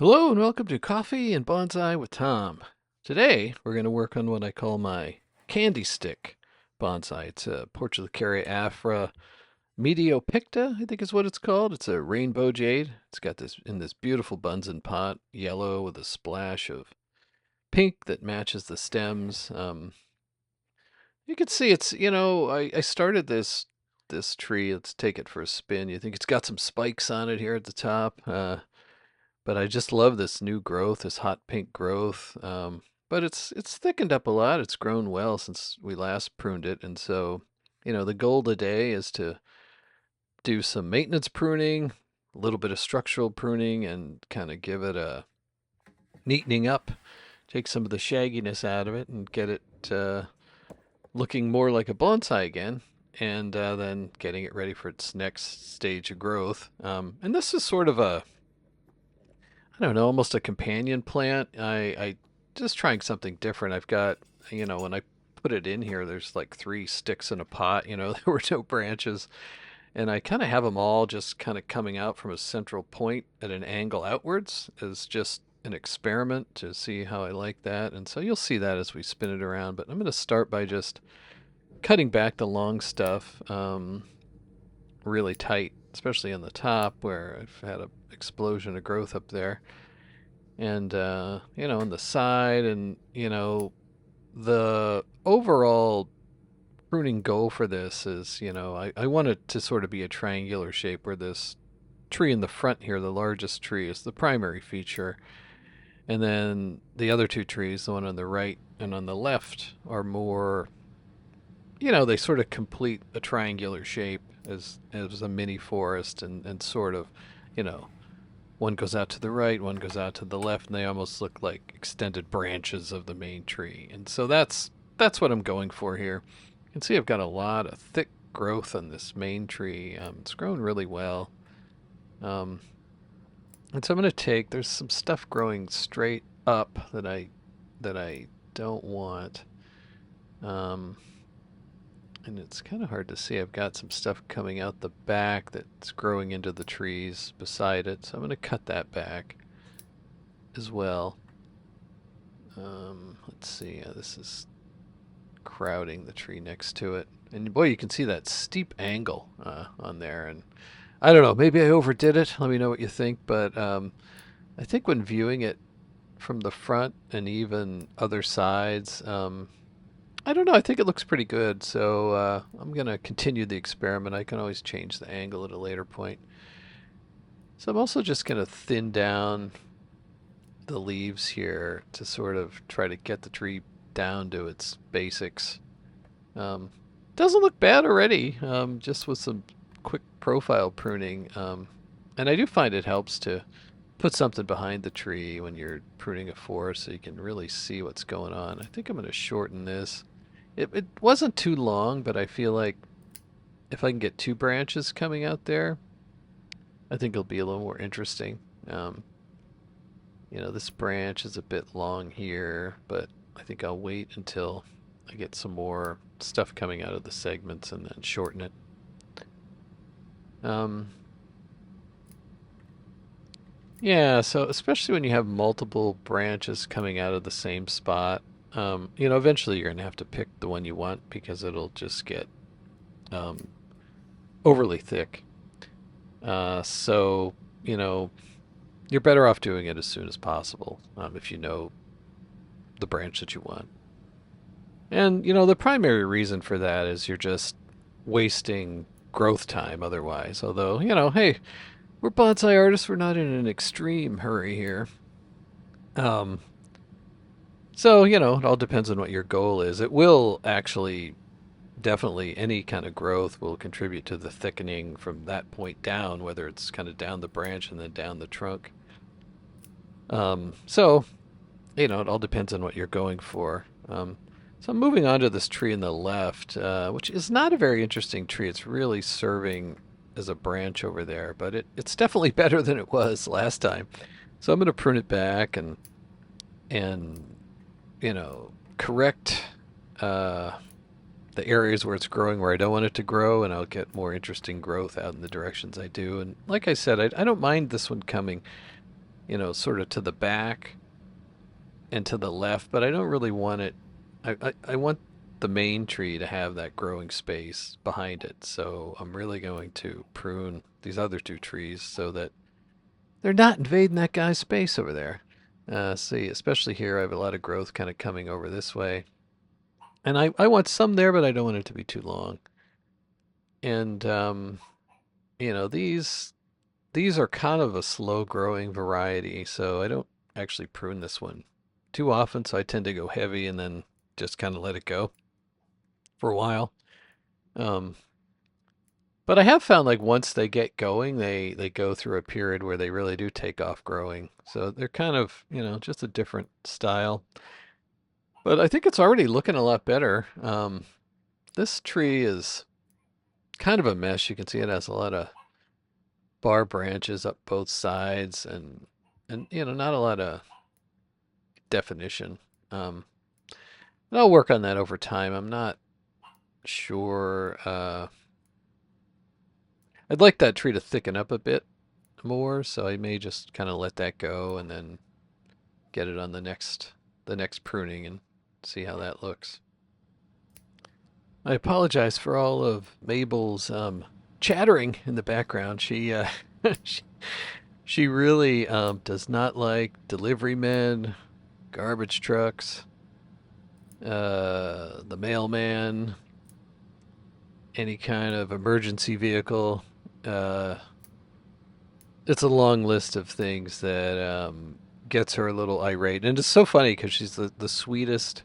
Hello and welcome to Coffee and Bonsai with Tom. Today we're going to work on what I call my candy stick bonsai. It's a Portulacaria Afra Medio Picta, I think is what it's called. It's a rainbow jade. It's got this in this beautiful Bunsen pot, yellow with a splash of pink that matches the stems. You can see I started this tree. Let's take it for a spin. You think it's got some spikes on it here at the top. But I just love this new growth, this hot pink growth. But it's thickened up a lot. It's grown well since we last pruned it, and so the goal today is to do some maintenance pruning, a little bit of structural pruning, and kind of give it a neatening up, take some of the shagginess out of it, and get it looking more like a bonsai again. And then getting it ready for its next stage of growth. And this is sort of I don't know, almost a companion plant. I just trying something different. I've got, when I put it in here, there's like three sticks in a pot. There were no branches, and I kind of have them all just kind of coming out from a central point at an angle outwards as just an experiment to see how I like that. And so you'll see that as we spin it around. But I'm going to start by just cutting back the long stuff really tight, especially on the top where I've had an explosion of growth up there. And on the side, and the overall pruning goal for this is, I want it to sort of be a triangular shape where this tree in the front here, the largest tree, is the primary feature. And then the other two trees, the one on the right and on the left, are more, they sort of complete a triangular shape as a mini forest, and sort of, you know, one goes out to the right, one goes out to the left, and they almost look like extended branches of the main tree. And so that's what I'm going for here. You can see I've got a lot of thick growth on this main tree. It's grown really well. Um, and so I'm going to there's some stuff growing straight up that I don't want. Um, and it's kind of hard to see. I've got some stuff coming out the back that's growing into the trees beside it, so I'm going to cut that back as well. Let's see. This is crowding the tree next to it, and boy, you can see that steep angle on there. And I don't know, maybe I overdid it. Let me know what you think. But I think when viewing it from the front and even other sides, I don't know. I think it looks pretty good. So I'm going to continue the experiment. I can always change the angle at a later point. So I'm also just going to thin down the leaves here to sort of try to get the tree down to its basics. Um, doesn't look bad already, just with some quick profile pruning. And I do find it helps to put something behind the tree when you're pruning a forest so you can really see what's going on. I think I'm going to shorten this. It wasn't too long, but I feel like if I can get two branches coming out there, I think it'll be a little more interesting. This branch is a bit long here, but I think I'll wait until I get some more stuff coming out of the segments and then shorten it. Um, yeah, so especially when you have multiple branches coming out of the same spot, eventually you're going to have to pick the one you want because it'll just get um, overly thick. So, you're better off doing it as soon as possible if you know the branch that you want. And, the primary reason for that is you're just wasting growth time otherwise. Although, hey, we're bonsai artists, we're not in an extreme hurry here. Um, so, it all depends on what your goal is. It will actually definitely, any kind of growth will contribute to the thickening from that point down, whether it's kind of down the branch and then down the trunk. So, it all depends on what you're going for. So I'm moving on to this tree in the left, which is not a very interesting tree. It's really serving as a branch over there, but it's definitely better than it was last time. So I'm going to prune it back and correct the areas where it's growing where I don't want it to grow, and I'll get more interesting growth out in the directions I do. And like I said, I don't mind this one coming. sort of to the back and to the left, but I don't really want it. I want the main tree to have that growing space behind it. So I'm really going to prune these other two trees so that they're not invading that guy's space over there. See, especially here, I have a lot of growth kind of coming over this way. And I want some there, but I don't want it to be too long. And, these are kind of a slow growing variety, so I don't actually prune this one too often, so I tend to go heavy and then just kind of let it go for a while. Um, but I have found like once they get going, they go through a period where they really do take off growing. So they're kind of, just a different style. But I think it's already looking a lot better. This tree is kind of a mess. You can see it has a lot of bar branches up both sides and not a lot of definition. Um, and I'll work on that over time. I'm not sure. I'd like that tree to thicken up a bit more, so I may just kind of let that go and then get it on the next pruning and see how that looks. I apologize for all of Mabel's chattering in the background. She, she really does not like delivery men, garbage trucks, the mailman, any kind of emergency vehicle. Uh, it's a long list of things that gets her a little irate. And it's so funny because she's the sweetest.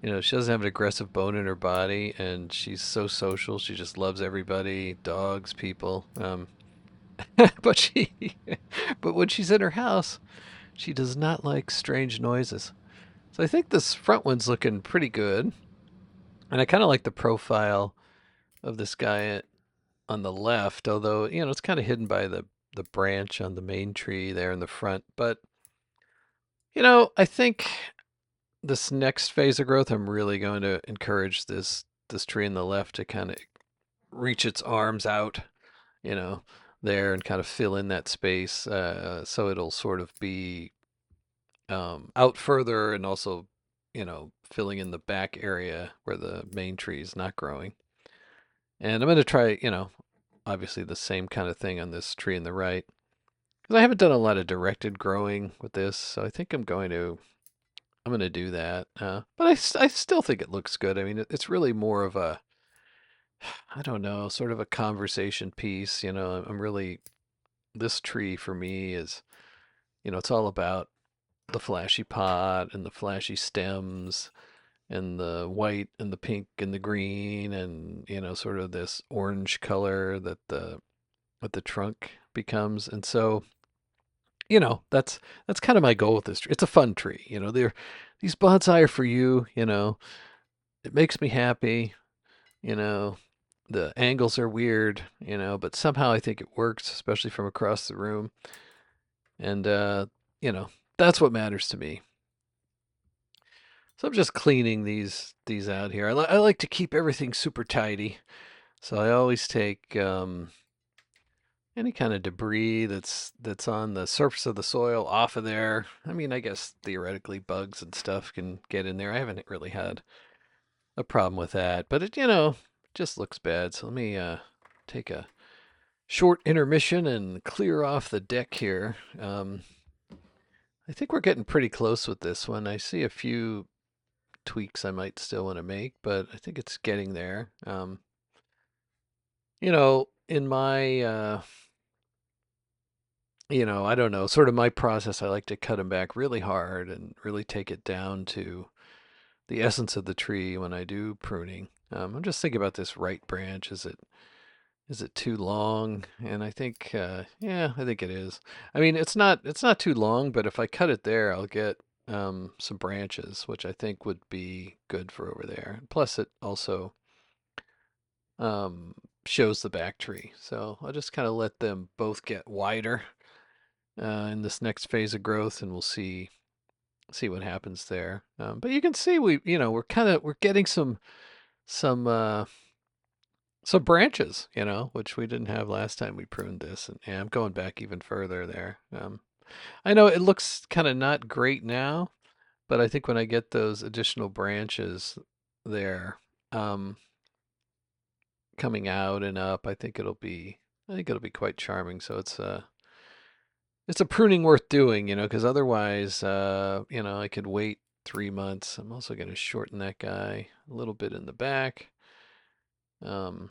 She doesn't have an aggressive bone in her body, and she's so social. She just loves everybody, dogs, people. But but when she's in her house, she does not like strange noises. So I think this front one's looking pretty good, and I kind of like the profile of this guy on the left, although it's kind of hidden by the branch on the main tree there in the front. But I think this next phase of growth, I'm really going to encourage this tree on the left to kind of reach its arms out, you know, there and kind of fill in that space. So it'll sort of be out further and also, filling in the back area where the main tree is not growing. And I'm going to try, obviously the same kind of thing on this tree on the right. Because I haven't done a lot of directed growing with this, so I think I'm gonna do that. But I still think it looks good. I mean, it's really more of a, I don't know, sort of a conversation piece. I'm really, this tree for me is, it's all about the flashy pot and the flashy stems and the white and the pink and the green and, sort of this orange color that the trunk becomes. And so, that's kind of my goal with this tree. It's a fun tree. These bonsai are for you. It makes me happy. You know, the angles are weird. But somehow I think it works, especially from across the room. And you know, that's what matters to me. So I'm just cleaning these out here. I like to keep everything super tidy. So I always take any kind of debris that's on the surface of the soil off of there. I mean, I guess theoretically bugs and stuff can get in there. I haven't really had a problem with that, but it just looks bad. So let me take a short intermission and clear off the deck here. I think we're getting pretty close with this one. I see a few tweaks I might still want to make, but I think it's getting there. In my I don't know, sort of my process, I like to cut them back really hard and really take it down to the essence of the tree when I do pruning. I'm just thinking about this right branch. Is it too long? And I think, yeah, I think it is. I mean, it's not too long, but if I cut it there, I'll get some branches, which I think would be good for over there. Plus, it also um, shows the back tree. So I'll just kind of let them both get wider in this next phase of growth, and we'll see what happens there. But you can see we're getting some some branches, which we didn't have last time we pruned this, and yeah, I'm going back even further there. I know it looks kind of not great now, but I think when I get those additional branches there, um, coming out and up, I think it'll be quite charming. So it's a pruning worth doing, because otherwise, I could wait 3 months. I'm also going to shorten that guy a little bit in the back. Um,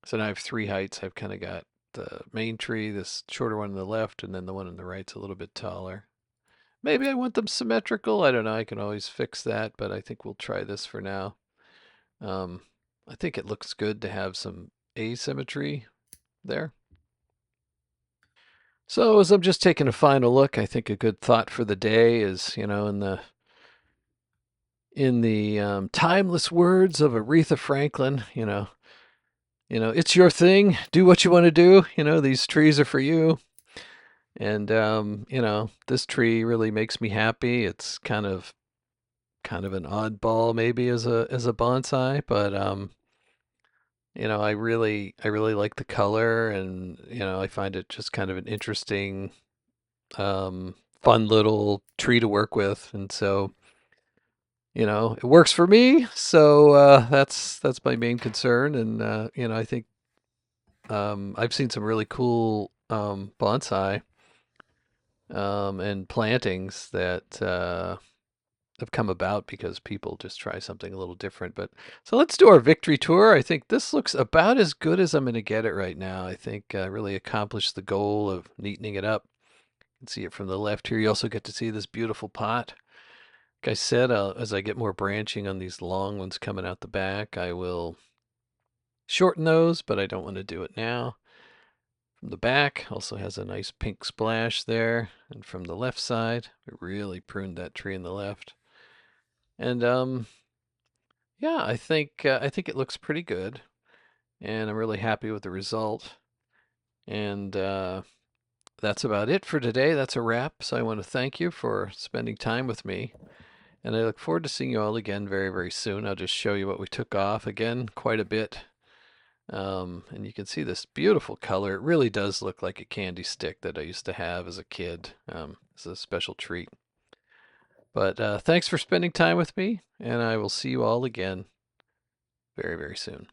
so now I have three heights. I've kind of got the main tree, this shorter one on the left, and then the one on the right's a little bit taller. Maybe I want them symmetrical. I don't know. I can always fix that, but I think we'll try this for now. Um, I think it looks good to have some asymmetry there. So as I'm just taking a final look, I think a good thought for the day is, in the timeless words of Aretha Franklin, it's your thing. Do what you want to do. These trees are for you. And this tree really makes me happy. It's kind of an oddball maybe as a bonsai, but I really like the color, and I find it just kind of an interesting, fun little tree to work with, and so it works for me. So that's my main concern, and I think I've seen some really cool bonsai and plantings that have come about because people just try something a little different. But so let's do our victory tour. I think this looks about as good as I'm going to get it right now. I think really accomplished the goal of neatening it up. You can see it from the left here. You also get to see this beautiful pot. Like I said, as I get more branching on these long ones coming out the back, I will shorten those, but I don't want to do it now. From the back, also has a nice pink splash there. And from the left side, we really pruned that tree in the left. And yeah, I think it looks pretty good, and I'm really happy with the result. And that's about it for today. That's a wrap. So I want to thank you for spending time with me, and I look forward to seeing you all again very, very soon. I'll just show you what we took off again, quite a bit. And you can see this beautiful color. It really does look like a candy stick that I used to have as a kid. It's a special treat. But thanks for spending time with me, and I will see you all again very, very soon.